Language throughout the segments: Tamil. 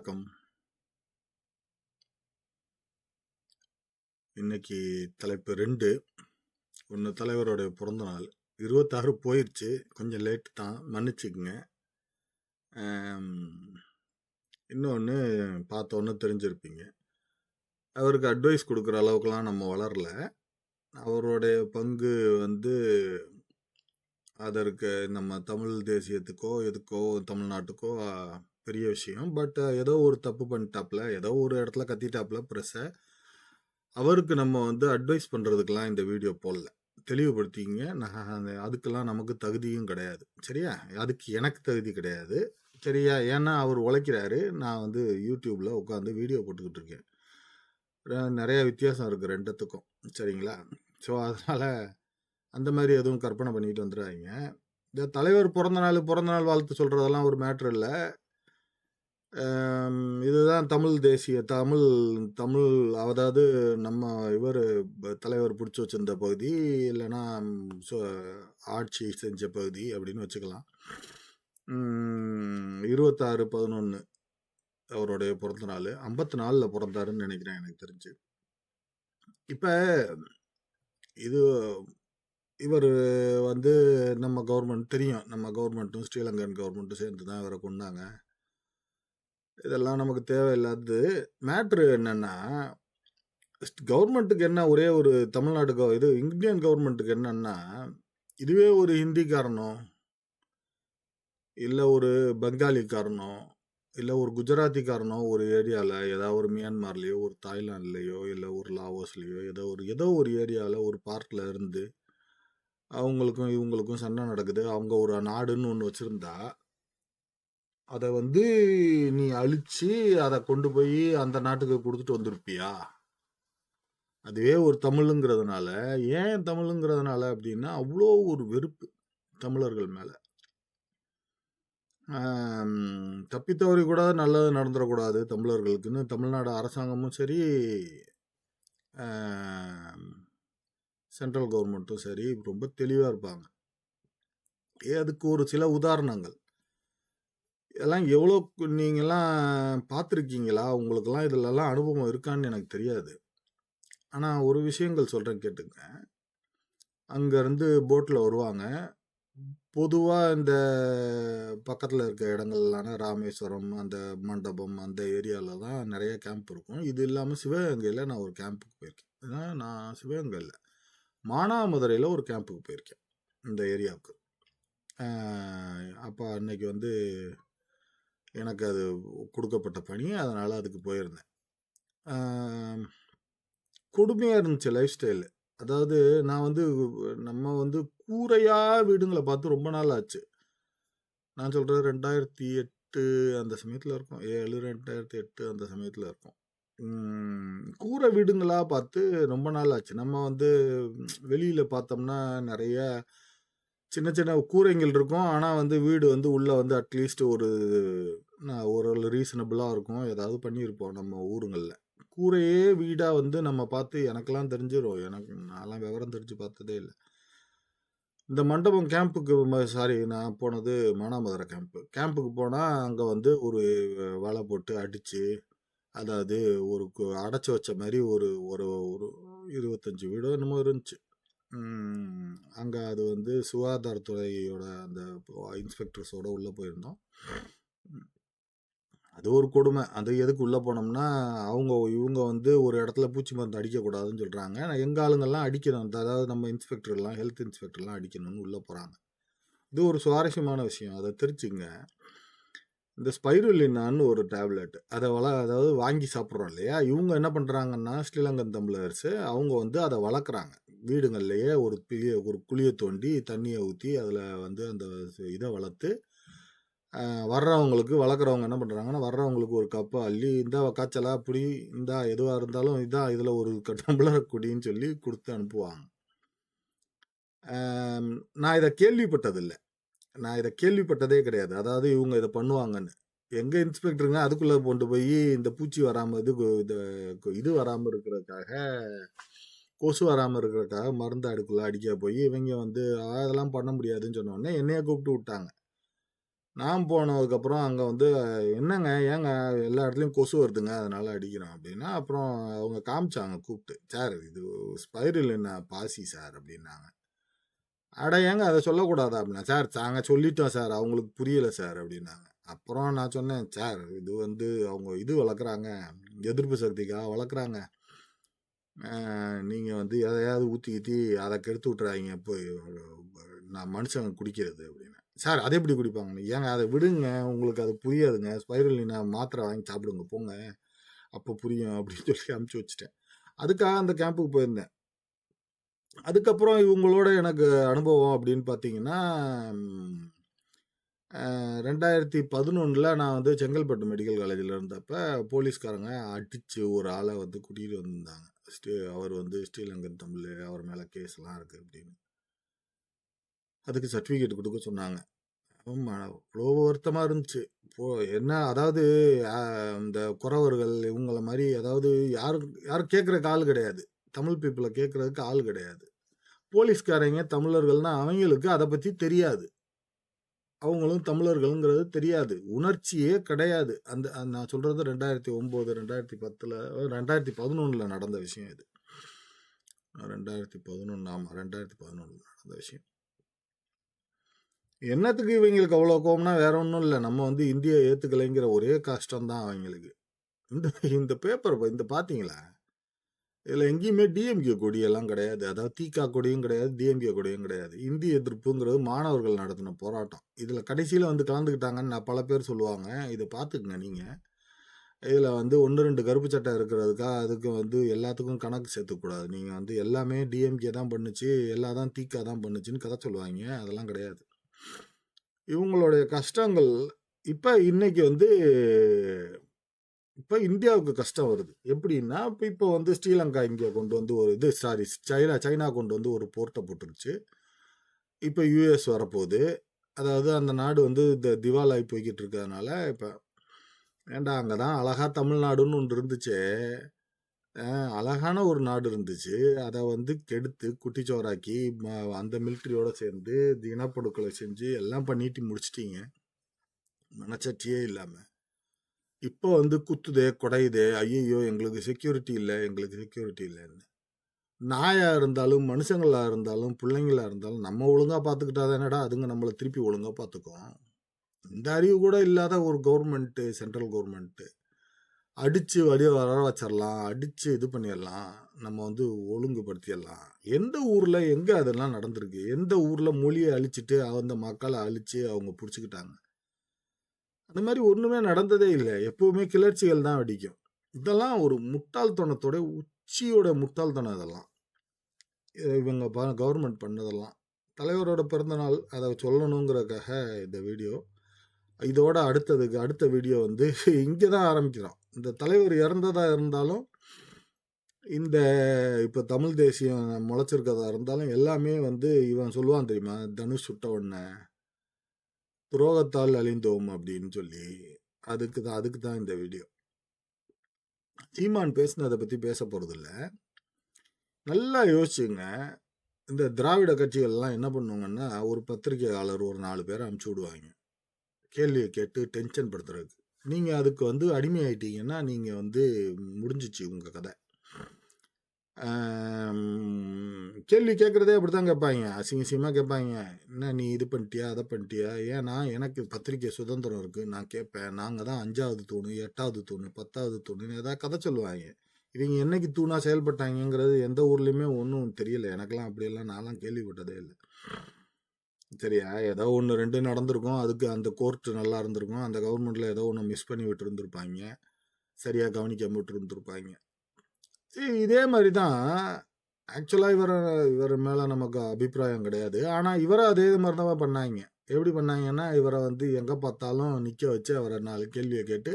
வணக்கம். இன்னைக்கு தலைப்பு 2. ஒன்று தலைவருடைய பிறந்த நாள். 26 போயிடுச்சு. கொஞ்சம் லேட்டு தான், மன்னிச்சுக்குங்க. இன்னொன்று பார்த்தோன்னு தெரிஞ்சிருப்பீங்க. அவருக்கு அட்வைஸ் கொடுக்குற அளவுக்குலாம் நம்ம வளரல. அவருடைய பங்கு வந்து அதற்கு நம்ம தமிழ் தேசியத்துக்கோ எதுக்கோ தமிழ்நாட்டுக்கோ பெரிய விஷயம். பட் ஏதோ ஒரு தப்பு பண்ணிட்டாப்புல, ஏதோ ஒரு இடத்துல கத்திட்டாப்புல ப்ரெஸ்ஸை. அவருக்கு நம்ம வந்து அட்வைஸ் பண்ணுறதுக்கெல்லாம் இந்த வீடியோ போடல. தெளிவுபடுத்திங்க. அதுக்கெல்லாம் நமக்கு தகுதியும் கிடையாது, சரியா? அதுக்கு எனக்கு தகுதி கிடையாது, சரியா? ஏன்னா அவர் உழைக்கிறாரு, நான் வந்து யூடியூப்பில் உட்காந்து வீடியோ போட்டுக்கிட்டு இருக்கேன். நிறைய வித்தியாசம் இருக்குது ரெண்டுத்துக்கும், சரிங்களா? ஸோ அதனால் அந்த மாதிரி எதுவும் கற்பனை பண்ணிட்டு வந்துடாதீங்க. இந்த தலைவர் பிறந்த நாள் வாழ்த்து சொல்கிறதெல்லாம் ஒரு மேட்ரு இல்லை. இதுதான் தமிழ் தேசிய தமிழ் அதாவது நம்ம இவர் தலைவர் பிடிச்சி வச்சிருந்த பகுதி, இல்லைன்னா ஆட்சி செஞ்ச பகுதி அப்படின்னு வச்சுக்கலாம். 26/11 அவருடைய பிறந்த நாள். 54 பிறந்தாருன்னு நினைக்கிறேன், எனக்கு தெரிஞ்சு. இப்போ இது இவர் வந்து நம்ம கவர்மெண்ட் தெரியும், நம்ம கவர்மெண்ட்டும் ஸ்ரீலங்கன் கவர்மெண்ட்டும் சேர்ந்து தான் இவரை கொண்டாங்க. இதெல்லாம் நமக்கு தேவையில்லாது. மேட்ரு என்னன்னா, கவர்மெண்ட்டுக்கு என்ன, ஒரே ஒரு தமிழ்நாடு இது இந்தியன் கவர்மெண்ட்டுக்கு என்னன்னா, இதுவே ஒரு ஹிந்திக்காரனோ இல்லை ஒரு பெங்காலிக்காரனோ இல்லை ஒரு குஜராத்திக்காரனோ ஒரு ஏரியாவில், ஏதாவது ஒரு மியான்மர்லேயோ ஒரு தாய்லாண்ட்லேயோ இல்லை ஒரு லாவோஸ்லேயோ ஏதோ ஒரு ஏரியாவில் ஒரு பார்க்கில் இருந்து அவங்களுக்கும் இவங்களுக்கும் சண்டை நடக்குது, அவங்க ஒரு நாடுன்னு ஒன்று வச்சுருந்தா அதை வந்து நீ அழிச்சு அதை கொண்டு போய் அந்த நாட்டுக்கு கொடுத்துட்டு வந்திருப்பியா? அதுவே ஒரு தமிழுங்கிறதுனால. ஏன் தமிழுங்கிறதுனால அப்படின்னா, அவ்வளோ ஒரு வெறுப்பு தமிழர்கள் மேலே. தப்பித்தவறி கூட நல்லது நடந்துடக்கூடாது தமிழர்களுக்குன்னு தமிழ்நாடு அரசாங்கமும் சரி, சென்ட்ரல் கவர்மெண்ட்டும் சரி ரொம்ப தெளிவாக இருப்பாங்க. அதுக்கு ஒரு சில உதாரணங்கள் இதெல்லாம் எவ்வளோ நீங்கள்லாம் பார்த்துருக்கீங்களா? உங்களுக்கெல்லாம் இதிலெல்லாம் அனுபவம் இருக்கான்னு எனக்கு தெரியாது. ஆனால் ஒரு விஷயங்கள் சொல்கிறேன், கேட்டுங்க. அங்கேருந்து போட்டில் வருவாங்க. பொதுவாக இந்த பக்கத்தில் இருக்க இடங்கள்லான ராமேஸ்வரம், அந்த மண்டபம், அந்த ஏரியாவில் தான் நிறைய கேம்ப் இருக்கும். இது இல்லாமல் சிவகங்கையில் நான் ஒரு கேம்புக்கு போயிருக்கேன். நான் சிவகங்கையில் மானாமதுரையில் ஒரு கேம்புக்கு போயிருக்கேன், இந்த ஏரியாவுக்கு. அப்போ அன்னைக்கு வந்து எனக்கு அது கொடுக்கப்பட்ட பணி, அதனால் அதுக்கு போயிருந்தேன். கொடுமையாக இருந்துச்சு லைஃப் ஸ்டைலு. அதாவது நான் வந்து நம்ம வந்து கூரையாக வீடுங்களை பார்த்து ரொம்ப நாள் ஆச்சு. நான் சொல்கிறது 2008 அந்த சமயத்தில் இருக்கும், 2008 அந்த சமயத்தில் இருக்கும். கூரை வீடுங்களாக பார்த்து ரொம்ப நாள் ஆச்சு. நம்ம வந்து வெளியில் பார்த்தோம்னா நிறைய சின்ன சின்ன கூரைங்கள் இருக்கும், ஆனால் வந்து வீடு வந்து உள்ளே வந்து அட்லீஸ்ட் ஒரு ரீசனபிளாக இருக்கும், ஏதாவது பண்ணியிருப்போம் நம்ம ஊருங்களில். கூரையே வீடாக வந்து நம்ம பார்த்து எனக்கெல்லாம் தெரிஞ்சிடும், நான்லாம் விவரம் தெரிஞ்சு பார்த்ததே இல்லை. இந்த மண்டபம் கேம்புக்கு நான் போனது மானாமதுரை கேம்புக்கு போனால் அங்கே வந்து ஒரு வலை போட்டு அடித்து, அதாவது ஒரு அடைச்சி வச்ச மாதிரி ஒரு ஒரு ஒரு 25 வீடோ என்னமோ இருந்துச்சு. அங்கே அது வந்து சுகாதாரத்துறையோட அந்த இன்ஸ்பெக்டர்ஸோட உள்ளே போயிருந்தோம். அது ஒரு கொடுமை. அது எதுக்கு உள்ளே போனோம்னா, இவங்க வந்து ஒரு இடத்துல பூச்சி மருந்து அடிக்கக்கூடாதுன்னு சொல்கிறாங்க. எங்கள் ஆளுங்கள்லாம் அடிக்கணும், அதாவது நம்ம இன்ஸ்பெக்டர்லாம், ஹெல்த் இன்ஸ்பெக்டர்லாம் அடிக்கணும்னு உள்ளே போகிறாங்க. இது ஒரு சுவாரஸ்யமான விஷயம், அதை தெரிஞ்சுங்க. இந்த ஸ்பைருலினான்னு ஒரு டேப்லெட், அதாவது வாங்கி சாப்பிட்றோம் இல்லையா, இவங்க என்ன பண்ணுறாங்கன்னா, ஸ்ரீலங்கன் தமிழர்ஸு அவங்க வந்து அதை வளர்க்குறாங்க. வீடுங்கள்லேயே ஒரு குழியை தோண்டி தண்ணியை ஊற்றி அதில் வந்து அந்த இதை வளர்த்து வர்றவங்களுக்கு, வளர்க்குறவங்க என்ன பண்ணுறாங்கன்னா, வர்றவங்களுக்கு ஒரு கப்பை அள்ளி, இந்தா காய்ச்சலா அப்படி இந்தா எதுவாக இருந்தாலும் இதான் இதில் ஒரு டம்ளரை குடின்னு சொல்லி கொடுத்து அனுப்புவாங்க. நான் இதை கேள்விப்பட்டதில்லை, நான் இதை கேள்விப்பட்டதே கிடையாது. அதாவது இவங்க இதை பண்ணுவாங்கன்னு. எங்கள் இன்ஸ்பெக்டருங்க அதுக்குள்ளே கொண்டு போய் இந்த பூச்சி வராமல் இது வராமல் இருக்கிறதுக்காக, கொசு வராமல் இருக்கிறதுக்காக மருந்து அடுக்குள்ளே அடிக்க போய் இவங்க வந்து அதெல்லாம் பண்ண முடியாதுன்னு சொன்னோடனே என்னைய கூப்பிட்டு விட்டாங்க. நான் போனதுக்கப்புறம் அங்க வந்து, "என்னங்க, ஏங்க எல்லா இடத்துலயும் கொசு வருதுங்க, அதனால அடிக்கிறோம்." அப்படின்னா, அப்புறம் அவங்க காமிச்சாங்க கூப்ட்டு. "சார் இது ஸ்பைருலினா பாசி சார்" அப்படின்னாங்க. "அட ஏங்க அத சொல்லக்கூடாதா?" அப்படின்னா, "சார் நாங்க சொல்லிட்டோம் சார், அவங்களுக்கு புரியல சார்" அப்படின்னாங்க. அப்புறம் நான் சொன்னேன், "சார் இது வந்து அவங்க இது வளர்க்குறாங்க, எதிர்ப்பு சக்திக்காக வளர்க்குறாங்க. நீங்க வந்து எதையாவது ஊத்தி கீத்தி அத கெடுத்து விட்டுறாதீங்க. போய் நான் மனுஷங்க குடிக்கிறது" அப்படின்னேன். "சார் அது எப்படி குடிப்பாங்கன்னு?" "ஏங்க அத விடுங்க, உங்களுக்கு அது புரியாதுங்க. ஸ்பைருலினா மாத்திரை வாங்கி சாப்பிடுங்க போங்க. அப்போ புரியும்" அப்படின்னு சொல்லி அனுப்பிச்சு வச்சுட்டேன். அதுக்காக அந்த கேம்புக்கு போயிருந்தேன். அதுக்கப்புறம் இவங்களோட எனக்கு அனுபவம் அப்படின்னு பார்த்தீங்கன்னா, ம் அ 2011ல நான் வந்து செங்கல்பட்டு மெடிக்கல் காலேஜ்ல இருந்தப்ப, போலீஸ்காரங்க அடிச்சு ஒரு ஆள வந்து கூட்டிட்டு வந்திருந்தாங்க. அவர் வந்து ஸ்ரீலங்கன் தமிழு, அவர் மேல கேஸ்லாம் இருக்கு அப்படின்னு. அதுக்கு சர்டிஃபிகேட் குடுக்க சொன்னாங்க. ஆமா, அவ்ளோ வருத்தமா இருந்துச்சு. இப்போ என்ன அதாவது அ இந்த குறவர்கள் இவங்கள மாரி அதாவது யாரும் யாரும் கேட்கறக்கு ஆள் கிடையாது. தமிழ் பீப்பிள கேட்கறதுக்கு ஆள் கிடையாது. போலீஸ்காரங்க தமிழர்கள்னா அவங்களுக்கு அத பத்தி தெரியாது. அவங்களும் தமிழர்கள்ங்கிறது தெரியாது. உணர்ச்சியே கிடையாது. நான் சொல்றது 2009, 2010ல 2011ல நடந்த விஷயம் இது. 2011 ஆமா 2011ல நடந்த விஷயம். என்னத்துக்கு இவைங்களுக்கு அவ்வளோ கோவம்னா வேற ஒண்ணும் இல்ல. நம்ம வந்து இந்திய ஏத்துக்கலைங்கிற ஒரே கஷ்டம் தான் அவைங்களுக்கு. இந்த இந்த பேப்பர் இந்த பார்த்தீங்களா? இதுல எங்கேயுமே டிஎம்கே கொடியெல்லாம் கிடையாது. அதாவது திக கொடியும் கிடையாது, டிஎம்கே கொடியும் கிடையாது. இந்தி எதிர்ப்புங்கிறது மாணவர்கள் நடத்தின போராட்டம். இதுல கடைசியில வந்து கலந்துக்கிட்டாங்கன்னு பல பேர் சொல்லுவாங்க. இத பார்த்துக்கங்க நீங்க. இதுல வந்து 1, 2 கருப்பு சட்டை இருக்கிறதுக்கா, அதுக்கு வந்து எல்லாத்துக்கும் கணக்கு சேர்த்துக்கக்கூடாது. நீங்க வந்து எல்லாமே டிஎம்கே தான் பண்ணுச்சு, எல்லாம் தான் திக தான் பண்ணுச்சுன்னு கதை சொல்லுவாய்ங்க. அதெல்லாம் கிடையாது. இவங்களுடைய கஷ்டங்கள் இப்ப இன்னைக்கு வந்து இப்ப இந்தியாவுக்கு கஷ்டம் வருது. எப்படின்னா, இப்ப வந்து ஸ்ரீலங்கா இங்க கொண்டு வந்து ஒரு இது சாரி சைனா கொண்டு வந்து ஒரு போர்ட்ட போட்டுருச்சு. இப்ப யுஎஸ் வரப்போது. அதாவது அந்த நாடு வந்து திவாலாகி போய்க்கிட்டு இருக்கிறதுனால, இப்ப ஏன்டா அங்க தான் அழகா தமிழ்நாடுன்னு ஒண்ணு இருந்துச்சே. அ அழகான ஒரு நாடு இருந்துச்சு. அத வந்து கெடுத்து குட்டிச்சோறாக்கி, அந்த மிலிட்டரியோட சேர்ந்து இனப்படுகொலை செஞ்சு எல்லாம் பண்ணிட்டு முடிச்சுட்டீங்க. மனசாட்சியே இல்லாம. இப்போ வந்து குத்துதே, கொடையுதே, ஐய்யய்யோ! எங்களுக்கு செக்யூரிட்டி இல்ல, எங்களுக்கு செக்யூரிட்டி இல்லன்னு. நாயா இருந்தாலும், மனுஷங்களா இருந்தாலும், பிள்ளைங்களா இருந்தாலும், நம்ம ஒழுங்கா பார்த்துக்கிட்டா தானடா அதுங்க நம்மள திருப்பி ஒழுங்கா பார்த்துக்கும். இந்த அறிவு கூட இல்லாத ஒரு கவர்மெண்ட்டு, சென்ட்ரல் கவர்மெண்ட்டு. அடிச்சு வர வச்சிரலாம். அடிச்சு இது பண்ணிறலாம். நம்ம வந்து ஒழுங்குபடுத்திறலாம். எந்த ஊர்ல எங்க அதெல்லாம் நடந்திருக்கு? எந்த ஊர்ல மொழிய அழிச்சுட்டு, அந்த மக்கள அழிச்சு அவங்க புடிச்சுக்கிட்டாங்க? அந்த மாரி ஒண்ணுமே நடந்ததே இல்ல. எப்பவுமே கிளர்ச்சிகள் தான் வெடிக்கும். இதெல்லாம் ஒரு முட்டாள்தனத்தோட உச்சியோட முட்டாள்தனம் இதெல்லாம். இவங்க கவர்மெண்ட் பண்ணதெல்லாம். தலைவரோட பிறந்த நாள் அத சொல்லணுங்கிறதுக்காக இந்த வீடியோ. இதோட அடுத்த வீடியோ வந்து இங்க தான் ஆரம்பிக்கிறோம். இந்த தலைவர் இறந்ததா இருந்தாலும், இந்த இப்ப தமிழ் தேசியம் முளைச்சிருக்கிறதா இருந்தாலும் எல்லாமே வந்து இவன் சொல்லுவான் தெரியுமா? தனுஷ் சுட்ட உடனே, "துரோகத்தால் அழிந்தோம்" அப்படின்னு சொல்லி. அதுக்கு தான் இந்த வீடியோ. சீமான் பேசினத பத்தி பேச போறதில்ல. நல்லா யோசிச்சுங்க. இந்த திராவிட கட்சிகள்லாம் என்ன பண்ணுவாங்கன்னா, ஒரு பத்திரிக்கையாளர் ஒரு 4 பேர அனுப்பிச்சு விடுவாங்க. கேள்விய கேட்டு டென்ஷன் படுத்துறதுக்கு. நீங்க அதுக்கு வந்து அடிமையாயிட்டீங்கன்னா, நீங்க வந்து முடிஞ்சுச்சு உங்க கதை. கேள்வி கேட்கறதே அப்படித்தான் கேட்பாய்ங்க. அசிங்கமா கேட்பாய்ங்க. "என்ன நீ இது பண்ணிட்டியா? அத பண்ணிட்டியா?" ஏன்னா, எனக்கு பத்திரிக்கை சுதந்திரம் இருக்கு. நான் கேட்பேன். நாங்க தான் 5வது தூணு, 8வது தூணு, 10வது தூணுன்னு ஏதாவது கதை சொல்லுவாய்ங்க. இவங்க என்னைக்கு தூணா செயல்பட்டாங்கங்கிறது எந்த ஊர்லயுமே ஒண்ணும் தெரியல. எனக்கெல்லாம் அப்படியெல்லாம் நான்லாம் கேள்விப்பட்டதே இல்ல. சரியா? ஏதோ 1, 2 நடந்திருக்கும். அதுக்கு அந்த கோர்ட் நல்லா இருந்திருக்கும். அந்த கவர்மெண்ட்ல ஏதோ ஒண்ணு மிஸ் பண்ணி விட்டுருந்துருப்பாய்ங்க. சரியா கவனிக்காம விட்டுருந்துருப்பாய்ங்க. இதே மாரி தான் ஆக்சுவலா இவர் மேல நமக்கு அபிப்பிராயம் கிடையாது. ஆனா, இவரும் அதே மாரி தான் பண்ணாய்ங்க. எப்படி பண்ணாய்ங்கன்னா, இவர வந்து எங்க பார்த்தாலும் நிக்க வச்சு அவர 4 கேள்விய கேட்டு,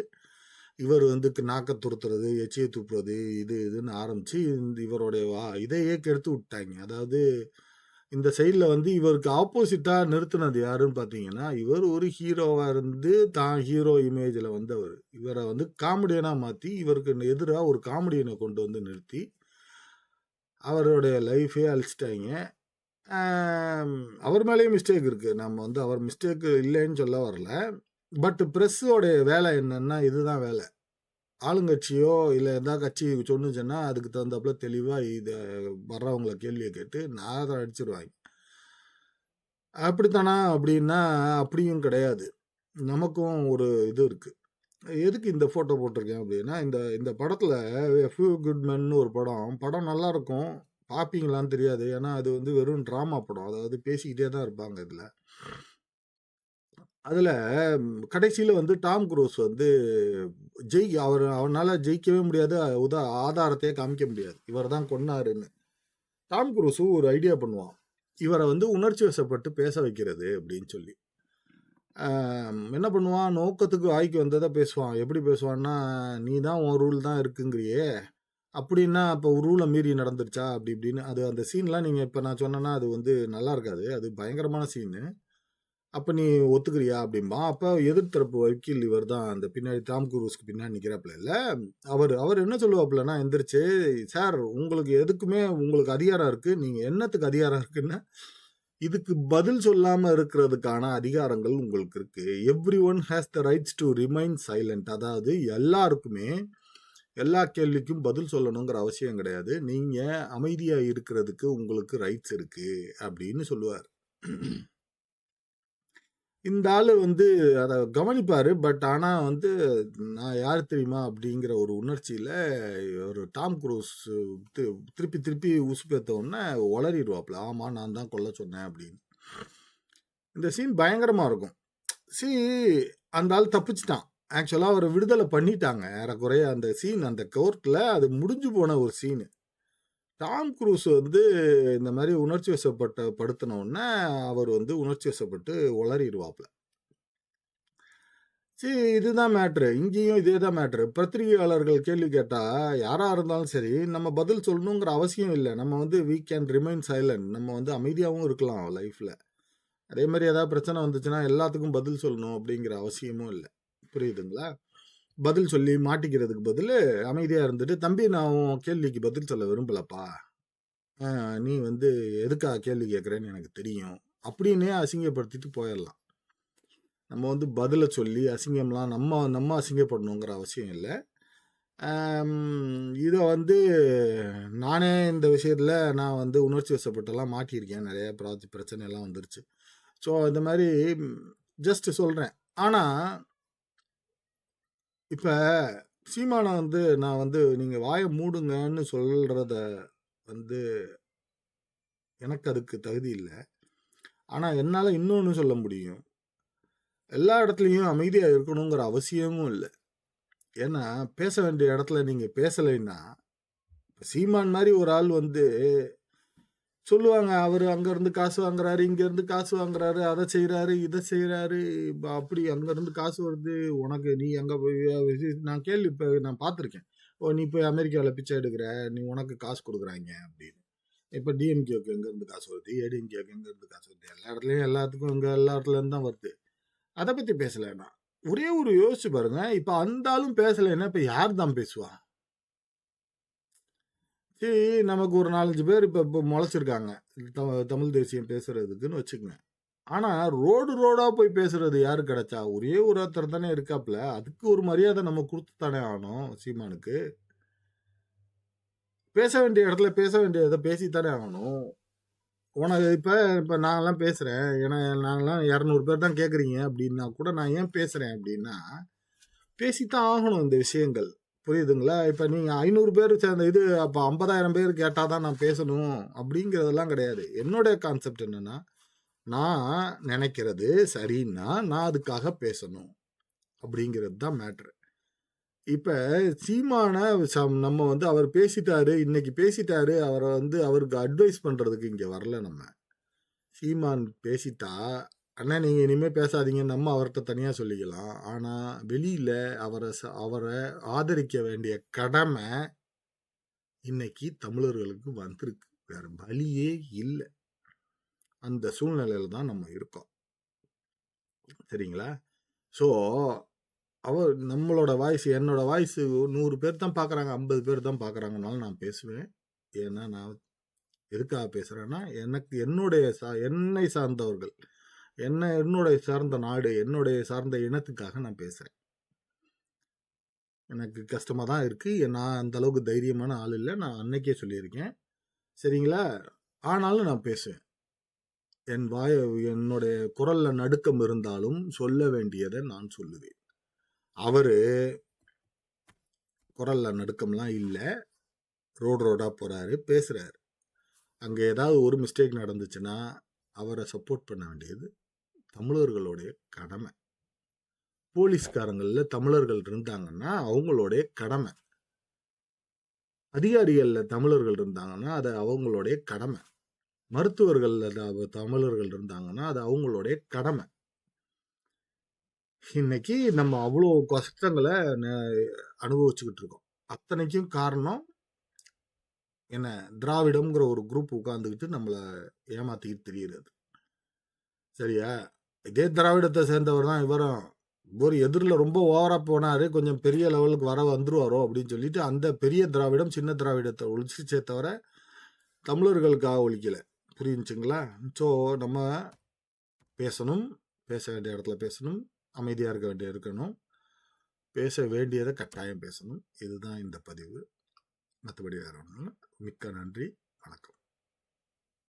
இவர் வந்து நாக்க துருத்துறது, எச்சிய துப்புறது, இதுன்னு ஆரம்பிச்சு இவருடைய இதையே கெடுத்து விட்டாய்ங்க. அதாவது இந்த சைடுல வந்து இவருக்கு ஆப்போசிட்டா நிறுத்துனது யாருன்னு பார்த்தீங்கன்னா, இவர் ஒரு ஹீரோவா இருந்து தான் ஹீரோ இமேஜ்ல வந்தவரு. இவர வந்து காமெடியனா மாத்தி, இவருக்கு எதிரா ஒரு காமெடியன கொண்டு வந்து நிறுத்தி, அவருடைய லைஃபே அழிச்சுட்டாய்ங்க. அவர் மேலேயும் மிஸ்டேக் இருக்கு. நம்ம வந்து அவர் மிஸ்டேக் இல்லைன்னு சொல்ல வரல. பட் பிரஸ்ஸோடைய வேலை என்னன்னா, இதுதான் வேலை. ஆளுங்கட்சியோ, இல்ல எந்த கட்சி சொன்னுச்சுன்னா, அதுக்கு தகுந்தாப்புல தெளிவா வர்றவங்கள கேள்விய கேட்டு நார அடிச்சுருவாய்ங்க. அப்படித்தானா அப்படின்னா, அப்படியும் கிடையாது. நமக்கும் ஒரு இது இருக்கு. எதுக்கு இந்த ஃபோட்டோ போட்டிருக்கேன் அப்படின்னா, இந்த இந்த படத்துல "எ ஃபியூ குட் மென்னு" ஒரு படம். படம் நல்லாருக்கும். பார்ப்பீங்களான்னு தெரியாது. ஏன்னா, அது வந்து வெறும் ட்ராமா படம். அதாவது பேசிக்கிட்டே தான் இருப்பாங்க இதுல. அதுல கடைசியில வந்து டாம் குரூஸ் வந்து அவனால ஜெயிக்கவே முடியாது. ஆதாரத்தையே காமிக்க முடியாது. இவர் தான் கொன்னாருன்னு. டாம் குரூஸ் ஒரு ஐடியா பண்ணுவான். இவர வந்து உணர்ச்சி வசப்பட்டு பேச வைக்கிறது அப்படின்னு சொல்லி. என்ன பண்ணுவான், நோக்கத்துக்கு வாய்க்கு வந்தத பேசுவான். எப்படி பேசுவான்னா, "நீ தான் உன் ரூல் தான் இருக்குங்கிறியே, அப்படின்னா அப்போ ரூல மீறி நடந்துருச்சா?" அப்படி இப்படின்னு. அது அந்த சீன்லாம் நீங்க இப்ப நான் சொன்னேன்னா, அது வந்து நல்லா இருக்காது. அது பயங்கரமான சீனு. "அப்ப நீ ஒத்துக்கிறியா?" அப்படிம்பான். அப்ப எதிர்த்தரப்பு வக்கீல் இவர் தான் அந்த பின்னாடி டாம் குரூஸ்க்கு பின்னாடி நிக்கிறாப்புல இல்ல, அவர் என்ன சொல்லுவாப்புலன்னா எந்திரிச்சு, "சார் உங்களுக்கு எதுக்குமே உங்களுக்கு அதிகாரம் இருக்கு. நீங்க என்னத்துக்கு அதிகாரம் இருக்குன்னா, இதுக்கு பதில் சொல்லாம இருக்கிறதுக்கான அதிகாரங்கள் உங்களுக்கு இருக்கு. Everyone has the rights to remain silent." அதாவது எல்லாருக்குமே எல்லா கேள்விக்கும் பதில் சொல்லணுங்கிற அவசியம் கிடையாது. நீங்க அமைதியா இருக்கிறதுக்கு உங்களுக்கு ரைட்ஸ் இருக்கு அப்படின்னு சொல்லுவார். இந்த ஆளு வந்து அத கவனிப்பாரு. பட் ஆனா வந்து, "நான் யாரு தெரியுமா?" அப்படிங்கிற ஒரு உணர்ச்சியில ஒரு டாம் குரூஸ் தி திருப்பி திருப்பி உசுப்பேத்த உடனே ஒளறிருவாப்புல. "ஆமா, நான் தான் கொல்ல சொன்னேன்" அப்படின்னு. இந்த சீன் பயங்கரமா இருக்கும். சி அந்த ஆள் தப்பிச்சுட்டான். ஆக்சுவலா அவர விடுதலை பண்ணிட்டாங்க. ஏறக்குறைய அந்த சீன் அந்த கோர்ட்ல அது முடிஞ்சு போன ஒரு சீனு. டாம் குரூஸ் வந்து இந்த மாரி உணர்ச்சி படுத்தின உடனே, அவர் வந்து உணர்ச்சி வசப்பட்டு ஒளறிருவாப்புல. இதுதான் மேட்ரு. இங்கேயும் இதே தான் மேட்ரு. பத்திரிகையாளர்கள் கேள்வி கேட்டா, யாரா இருந்தாலும் சரி, நம்ம பதில் சொல்லணுங்கிற அவசியம் இல்ல. நம்ம வந்து வி கேன் ரிமைன் சைலன்ட். நம்ம வந்து அமைதியாவும் இருக்கலாம் லைஃப்ல. அதே மாரி ஏதாவது பிரச்சனை வந்துச்சுன்னா, எல்லாத்துக்கும் பதில் சொல்லணும் அப்படிங்கிற அவசியமும் இல்ல. புரியுதுங்களா? பதில் சொல்லி மாட்டிக்கிறதுக்கு பதிலு, அமைதியா இருந்துட்டு, "தம்பி நான் உன் கேள்விக்கு பதில் சொல்ல விரும்பலப்பா. நீ வந்து எதுக்காக கேள்வி கேட்கிறேன்னு எனக்கு தெரியும்." அப்படின்னே அசிங்கப்படுத்திட்டு போயிரலாம். நம்ம வந்து பதில சொல்லி அசிங்கம்லாம் நம்ம நம்ம அசிங்கப்படணுங்கிற அவசியம் இல்ல. இத வந்து நானே இந்த விஷயத்துல நான் வந்து உணர்ச்சி வசப்பட்டுலாம் மாட்டியிருக்கேன். நெறைய பிரச்சனைலாம் வந்துருச்சு. ஸோ இந்த மாரி ஜஸ்ட் சொல்றேன். ஆனா, இப்ப சீமான வந்து நான் வந்து நீங்க வாய மூடுங்கன்னு சொல்றத வந்து எனக்கு அதுக்கு தகுதி இல்ல. ஆனா என்னால இன்னொன்னு சொல்ல முடியும். எல்லா இடத்துலயும் அமைதியா இருக்கணுங்கிற அவசியமும் இல்ல. ஏன்னா, பேச வேண்டிய இடத்துல நீங்க பேசலைன்னா, சீமான் மாரி ஒரு ஆள் வந்து சொல்லுவாங்க. அவரு அங்கருந்து காசு வாங்குறாரு, இங்கருந்து காசு வாங்குறாரு, அத செய்றாரு, இத செய்றாரு. அப்படி அங்கருந்து காசு வருது. உனக்கு நீ அங்க போய் நான் நான் பார்த்துருக்கேன். "ஓ! நீ போய் அமெரிக்கால பிச்சை எடுக்குற. உனக்கு காசு குடுக்குறாய்ங்க" அப்படின்னு. இப்ப டிஎம்கேக்கு எங்கருந்து காசு வருது? ஏடிஎம்கேக்கு எங்கருந்து காசு வருது? எல்லா இடத்துலயும் எல்லாத்துக்கும் எல்லா இடத்துலருந்து தான் வருது. அத பத்தி பேசல நான். ஒரே ஒரு யோசிச்சு பாருங்க. இப்ப அந்த ஆளும் பேசலைன்னா, இப்ப யார் தான் பேசுவா? சரி, நமக்கு ஒரு 4, 5 பேர் இப்ப மொளச்சிருக்காங்க. தமிழ் தேசியம் பேசுறதுக்குன்னு வச்சுக்கங்க. ஆனா, ரோடு ரோடா போய் பேசுறது யாரு கிடைச்சா? ஒரே ஒருத்தர் தானே இருக்காப்ல. அதுக்கு ஒரு மரியாதை நம்ம குடுத்து தானே ஆகணும் சீமானுக்கு. பேச வேண்டிய இடத்துல பேச வேண்டியத பேசி தானே ஆகணும். உனக்கு இப்ப இப்ப நான்லாம் பேசுறேன். ஏன்னா நாங்கலாம் 200 பேர் தான் கேட்குறீங்க அப்டின்னா கூட நான் ஏன் பேசுறேன் அப்டின்னா, பேசித்தான் ஆகணும் இந்த விஷயங்கள். புரியுதுங்களா? இப்ப நீங்க 500 பேர் சேர்ந்த இது அப்ப 50,000 பேர் கேட்டா தான் நான் பேசணும் அப்டிங்கிறதெல்லாம் கிடையாது. என்னுடைய கான்செப்ட் என்னன்னா, நான் நெனைக்கிறது சரின்னா, நான் அதுக்காக பேசணும். அப்படிங்கிறது தான் மேட்ரு. இப்ப சீமான நம்ம வந்து அவர் பேசிட்டாரு, இன்னைக்கு பேசிட்டாரு. அவர வந்து அவருக்கு அட்வைஸ் பண்றதுக்கு இங்க வரல நம்ம. சீமான் பேசிட்டா, "அண்ணா நீங்க இனிமே பேசாதீங்கன்னு" நம்ம அவர்ட்ட தனியா சொல்லிக்கலாம். ஆனா வெளியில அவர ஆதரிக்க வேண்டிய கடமை இன்னைக்கு தமிழர்களுக்கு வந்திருக்கு. வேற வழியே இல்ல. அந்த சூழ்நிலையில தான் நம்ம இருக்கோம். சரிங்களா? ஸோ நம்மளோட வாய்ஸ் என்னோட வாய்ஸ் 100 பேர் தான் பார்க்குறாங்க, 50 பேர் தான் பார்க்குறாங்கனாலும் நான் பேசுவேன். ஏன்னா, நான் எதுக்காக பேசுகிறேன்னா, எனக்கு என்னை சார்ந்தவர்கள், என்னுடைய சார்ந்த நாடு, என்னுடைய சார்ந்த இனத்துக்காக நான் பேசுகிறேன். எனக்கு கஷ்டமாக தான் இருக்குது. நான் அந்த அளவுக்கு தைரியமான ஆள் இல்லை. நான் அன்னைக்கே சொல்லியிருக்கேன். சரிங்களா? ஆனாலும் நான் பேசுவேன். என்னுடைய குரல்ல நடுக்கம் இருந்தாலும் சொல்ல வேண்டியதை நான் சொல்லுவேன். அவரு குரல்ல நடுக்கம்லாம் இல்லை. ரோடா போறாரு, பேசுறாரு. அங்கே ஏதாவது ஒரு மிஸ்டேக் நடந்துச்சுன்னா அவரை சப்போர்ட் பண்ண வேண்டியது தமிழர்களுடைய கடமை. போலீஸ்காரங்கள்ல தமிழர்கள் இருந்தாங்கன்னா அவங்களுடைய கடமை. அதிகாரிகள்ல தமிழர்கள் இருந்தாங்கன்னா அது அவங்களுடைய கடமை. மருத்துவர்கள்ல தமிழர்கள் இருந்தாங்கன்னா அது அவங்களுடைய கடமை. இன்னைக்கு நம்ம அவ்வளோ கஷ்டங்களை அனுபவிச்சுக்கிட்டு இருக்கோம். அத்தனைக்கும் காரணம் என்ன? திராவிடம்ங்கிற ஒரு குரூப் உட்கார்ந்துக்கிட்டு நம்மளை ஏமாத்திக்கிட்டு தெரியுறது. சரியா? இதே திராவிடத்தை சேர்ந்தவர் தான் இவரும். ஒரு எதிரில் ரொம்ப ஓவரா போனாரு, கொஞ்சம் பெரிய லெவலுக்கு வந்துருவாரோ அப்படின்னு சொல்லிட்டு அந்த பெரிய திராவிடம் சின்ன திராவிடத்தை ஒழிச்சுச்சே தவிர தமிழர்களுக்காக ஒழிக்கல. புரிஞ்சுங்களா? ஸோ நம்ம பேசணும், பேச வேண்டிய இடத்துல பேசணும், அமைதியாக இருக்கணும், பேச வேண்டியதை கட்டாயம் பேசணும். இதுதான் இந்த பதிவு. மற்றபடி வேற ஒன்றும் இல்லை. மிக்க நன்றி. வணக்கம்.